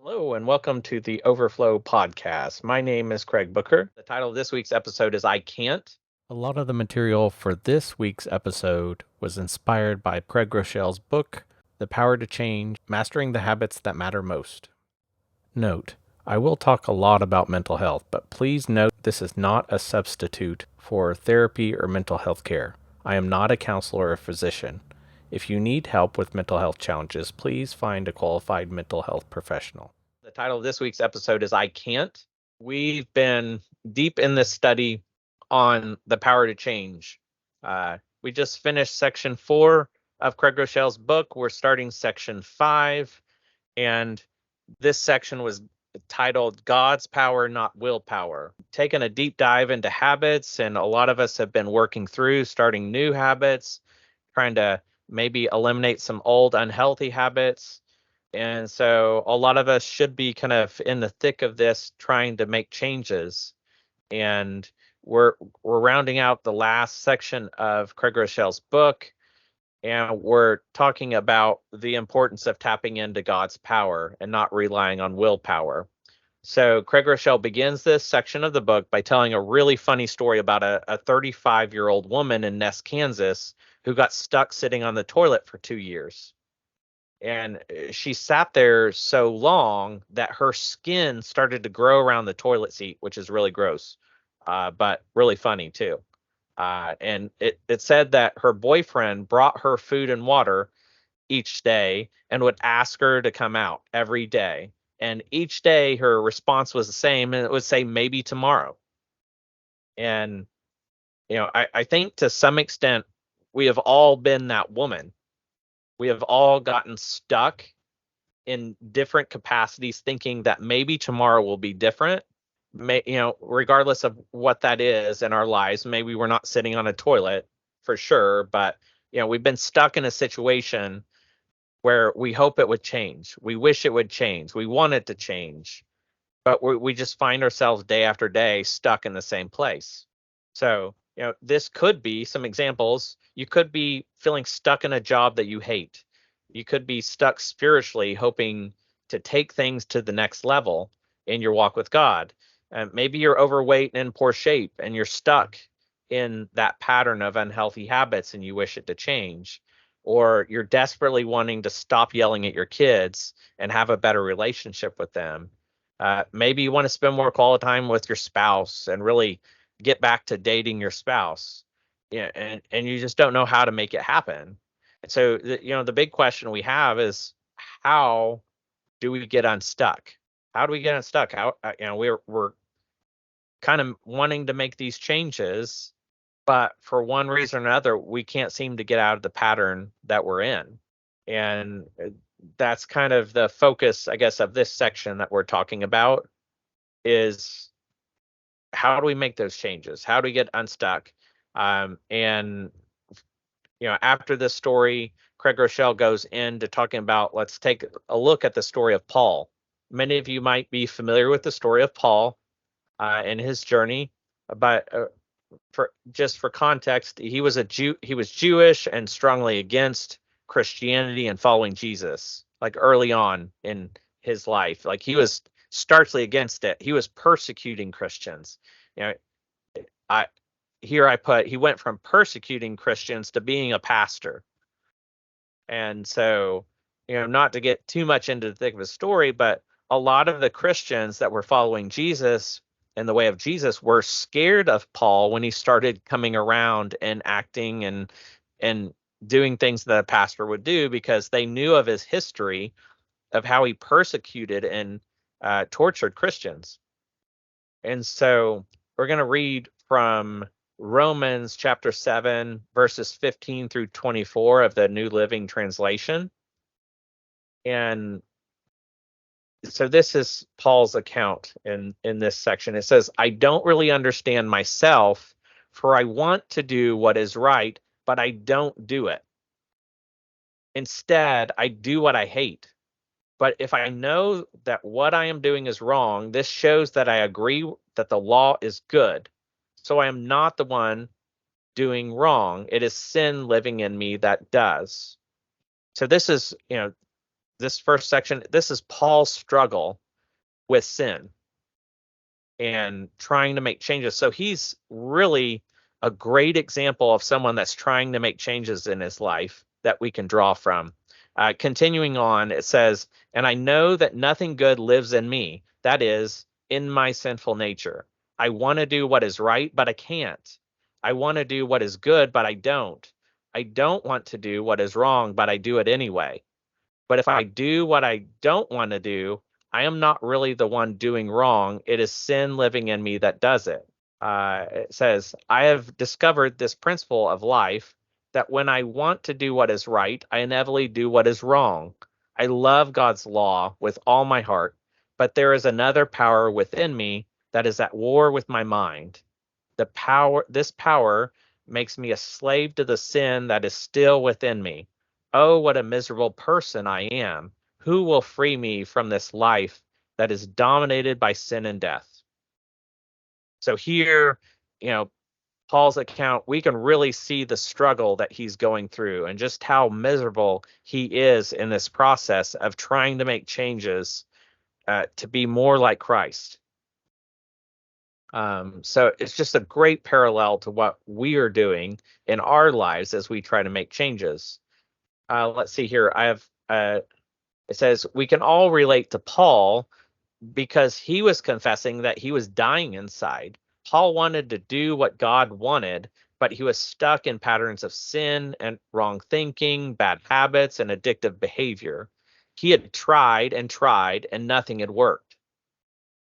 Hello, and welcome to the Overflow podcast. My name is Craig Booker. The title of this week's episode is I Can't. A lot of the material for this week's episode was inspired by Craig Groeschel's book, The Power to Change Mastering the Habits That Matter Most. Note, I will talk a lot about mental health, but please note this is not a substitute for therapy or mental health care. I am not a counselor or physician. If you need help with mental health challenges, please find a qualified mental health professional. The title of this week's episode is I Can't. We've been deep in this study on the power to change. We just finished section 4 of Craig Groeschel's book. We're starting section 5, and this section was titled God's Power, Not Willpower. Taking a deep dive into habits, and a lot of us have been working through starting new habits, trying to maybe eliminate some old unhealthy habits. And so a lot of us should be kind of in the thick of this trying to make changes. And we're rounding out the last section of Craig Groeschel's book, and we're talking about the importance of tapping into God's power and not relying on willpower. So Craig Groeschel begins this section of the book by telling a really funny story about a 35-year-old woman in Ness, Kansas, who got stuck sitting on the toilet for 2 years. And she sat there so long that her skin started to grow around the toilet seat, which is really gross, but really funny too. And it said that her boyfriend brought her food and water each day and would ask her to come out every day. And each day her response was the same, and it would say maybe tomorrow. And I think to some extent we have all been that woman. We have all gotten stuck in different capacities thinking that maybe tomorrow will be different. Regardless of what that is in our lives, maybe we're not sitting on a toilet for sure, but we've been stuck in a situation where we hope it would change. We wish it would change. We want it to change, but we just find ourselves day after day stuck in the same place. So, this could be some examples. You could be feeling stuck in a job that you hate. You could be stuck spiritually, hoping to take things to the next level in your walk with God. Maybe you're overweight and in poor shape, and you're stuck in that pattern of unhealthy habits and you wish it to change. Or you're desperately wanting to stop yelling at your kids and have a better relationship with them. Maybe you want to spend more quality time with your spouse and really get back to dating your spouse. Yeah, and you just don't know how to make it happen. And so the big question we have is, how do we get unstuck? How do we get unstuck? How we're kind of wanting to make these changes, but for one reason or another, we can't seem to get out of the pattern that we're in. And that's kind of the focus, I guess, of this section that we're talking about, is how do we make those changes? How do we get unstuck? And after this story, Craig Groeschel goes into talking about, let's take a look at the story of Paul. Many of you might be familiar with the story of Paul and his journey, but for context, he was a Jew. He was Jewish and strongly against Christianity and following Jesus, like early on in his life. Like he was starkly against it. He was persecuting Christians. You know, I he went from persecuting Christians to being a pastor. And so, not to get too much into the thick of his story, but a lot of the Christians that were following Jesus and the way of Jesus were scared of Paul when he started coming around and acting and doing things that a pastor would do, because they knew of his history of how he persecuted and tortured Christians. And so we're going to read from Romans chapter 7, verses 15 through 24 of the New Living Translation. And so this is Paul's account in this section. It says, I don't really understand myself, for I want to do what is right, but I don't do it. Instead, I do what I hate. But if I know that what I am doing is wrong, this shows that I agree that the law is good. So I am not the one doing wrong. It is sin living in me that does. So this is, this first section, this is Paul's struggle with sin and trying to make changes. So he's really a great example of someone that's trying to make changes in his life that we can draw from. Continuing on, it says, "And I know that nothing good lives in me, that is, in my sinful nature. I want to do what is right, but I can't. I want to do what is good, but I don't. I don't want to do what is wrong, but I do it anyway. But if I do what I don't want to do, I am not really the one doing wrong. It is sin living in me that does it." It says, "I have discovered this principle of life, that when I want to do what is right, I inevitably do what is wrong. I love God's law with all my heart, but there is another power within me that is at war with my mind. This power makes me a slave to the sin that is still within me. Oh, what a miserable person I am. Who will free me from this life that is dominated by sin and death?" So here, you know, Paul's account, we can really see the struggle that he's going through and just how miserable he is in this process of trying to make changes to be more like Christ. So it's just a great parallel to what we are doing in our lives as we try to make changes. Let's see here. It says we can all relate to Paul because he was confessing that he was dying inside. Paul wanted to do what God wanted, but he was stuck in patterns of sin and wrong thinking, bad habits, and addictive behavior. He had tried and nothing had worked.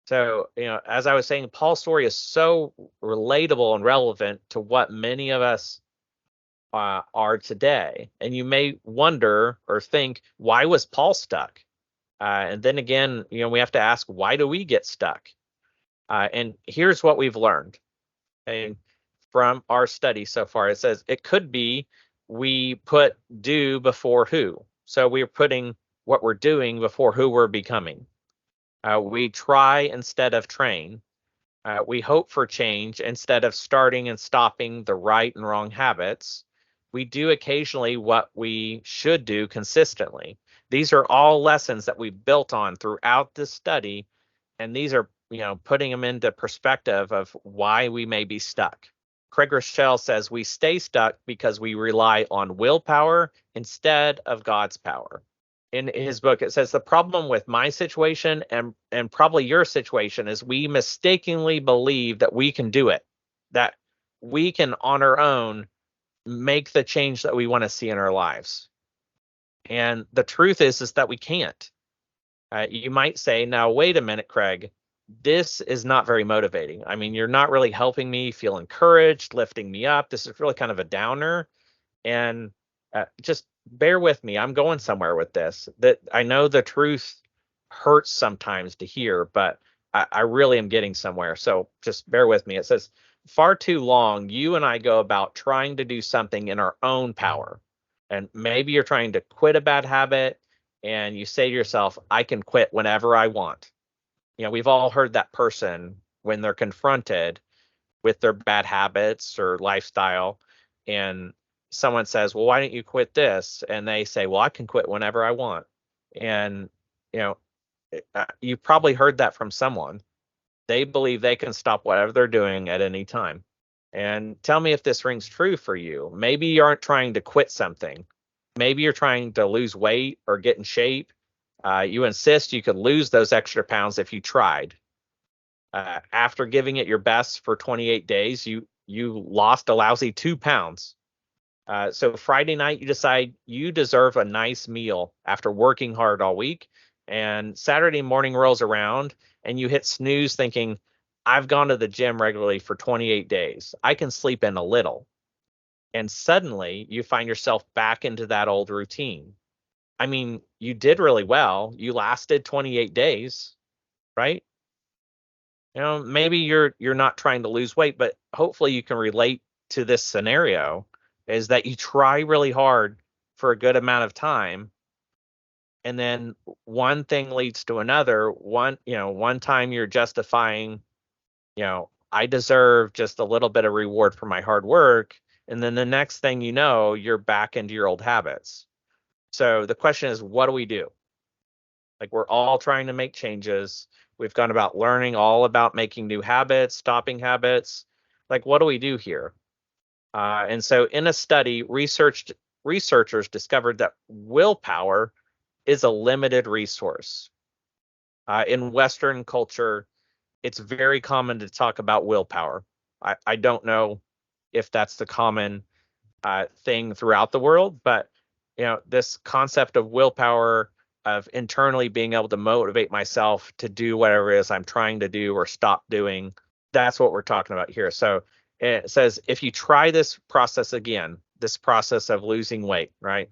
So, as I was saying, Paul's story is so relatable and relevant to what many of us are today. And you may wonder or think, why was Paul stuck? And then again, we have to ask, why do we get stuck? And here's what we've learned. And from our study so far, it says it could be we put do before who. So we're putting what we're doing before who we're becoming. We try instead of train. We hope for change instead of starting and stopping the right and wrong habits. We do occasionally what we should do consistently. These are all lessons that we built on throughout this study, and these are, putting them into perspective of why we may be stuck. Craig Rochelle says we stay stuck because we rely on willpower instead of God's power. In his book, it says the problem with my situation and probably your situation is we mistakenly believe that we can do it, that we can on our own make the change that we want to see in our lives. And the truth is that we can't. You might say, now, wait a minute, Craig, this is not very motivating. I mean, you're not really helping me feel encouraged, lifting me up. This is really kind of a downer. And just bear with me. I'm going somewhere with this. That I know the truth hurts sometimes to hear, but I really am getting somewhere. So just bear with me. It says, far too long, you and I go about trying to do something in our own power. And maybe you're trying to quit a bad habit and you say to yourself, I can quit whenever I want. We've all heard that person when they're confronted with their bad habits or lifestyle, and someone says, well, why don't you quit this? And they say, well, I can quit whenever I want. And, you probably heard that from someone. They believe they can stop whatever they're doing at any time. And tell me if this rings true for you. Maybe you aren't trying to quit something. Maybe you're trying to lose weight or get in shape. You insist you could lose those extra pounds if you tried. After giving it your best for 28 days, you lost a lousy 2 pounds. So Friday night, you decide you deserve a nice meal after working hard all week. And Saturday morning rolls around and you hit snooze thinking, I've gone to the gym regularly for 28 days. I can sleep in a little. And suddenly you find yourself back into that old routine. I mean, you did really well. You lasted 28 days, right? Maybe you're not trying to lose weight, but hopefully you can relate to this scenario, is that you try really hard for a good amount of time, and then one thing leads to another. One time you're justifying, I deserve just a little bit of reward for my hard work, and then the next thing you know, you're back into your old habits. So the question is, what do we do? Like, we're all trying to make changes. We've gone about learning all about making new habits, stopping habits. Like, what do we do here? And so in a study, researchers discovered that willpower is a limited resource. In Western culture, it's very common to talk about willpower. I don't know if that's the common thing throughout the world, but this concept of willpower, of internally being able to motivate myself to do whatever it is I'm trying to do or stop doing, that's what we're talking about here. So it says, if you try this process again, this process of losing weight, right,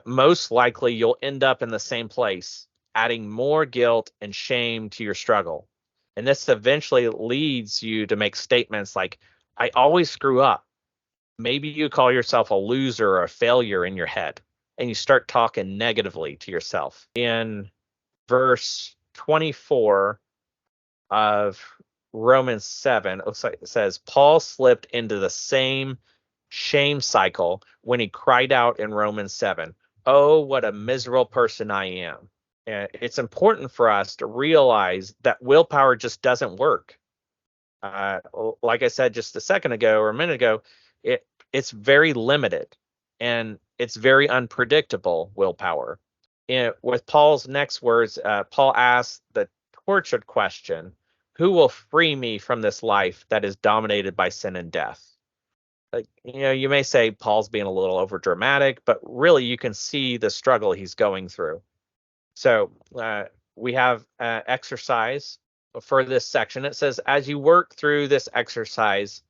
most likely you'll end up in the same place, adding more guilt and shame to your struggle. And this eventually leads you to make statements like, I always screw up. Maybe you call yourself a loser or a failure in your head, and you start talking negatively to yourself. In verse 24 of Romans 7, it looks like it says, Paul slipped into the same shame cycle when he cried out in Romans 7, oh, what a miserable person I am. And it's important for us to realize that willpower just doesn't work. Like I said just a second ago or a minute ago, it's very limited and it's very unpredictable, willpower. With Paul's next words, Paul asks the tortured question, who will free me from this life that is dominated by sin and death? Like, you may say Paul's being a little over dramatic, but really you can see the struggle he's going through. So we have exercise for this section. It says, as you work through this exercise,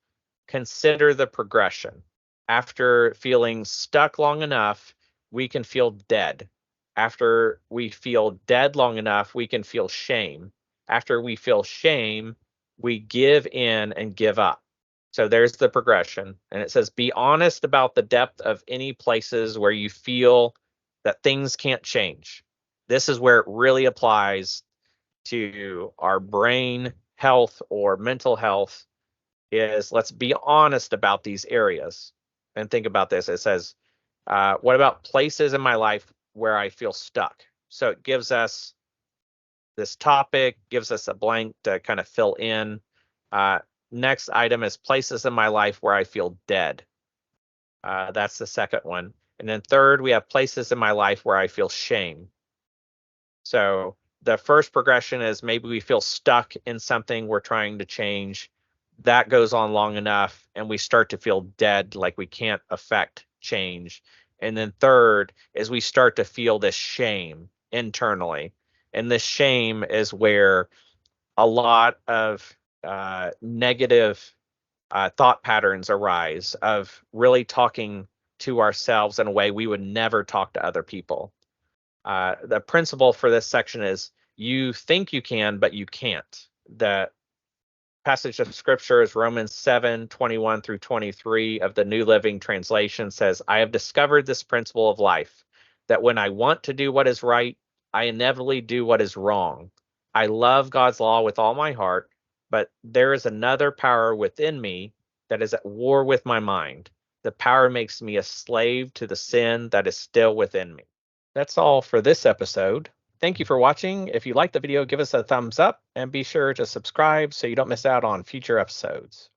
consider the progression. After feeling stuck long enough, we can feel dead. After we feel dead long enough, we can feel shame. After we feel shame, we give in and give up. So there's the progression. And it says, be honest about the depth of any places where you feel that things can't change. This is where it really applies to our brain health or mental health, is let's be honest about these areas. And think about this. It says, what about places in my life where I feel stuck? So it gives us this topic, gives us a blank to kind of fill in. Next item is places in my life where I feel dead. That's the second one. And then third, we have places in my life where I feel shame. So the first progression is maybe we feel stuck in something we're trying to change. That goes on long enough and we start to feel dead, like we can't affect change. And then third is we start to feel this shame internally. And this shame is where a lot of negative thought patterns arise, of really talking to ourselves in a way we would never talk to other people. The principle for this section is you think you can, but you can't. The passage of scripture is Romans 7:21 through 23 of the New Living Translation. Says, I have discovered this principle of life, that when I want to do what is right, I inevitably do what is wrong. I love God's law with all my heart, but there is another power within me that is at war with my mind. The power makes me a slave to the sin that is still within me. That's all for this episode. Thank you for watching. If you liked the video, give us a thumbs up and be sure to subscribe so you don't miss out on future episodes.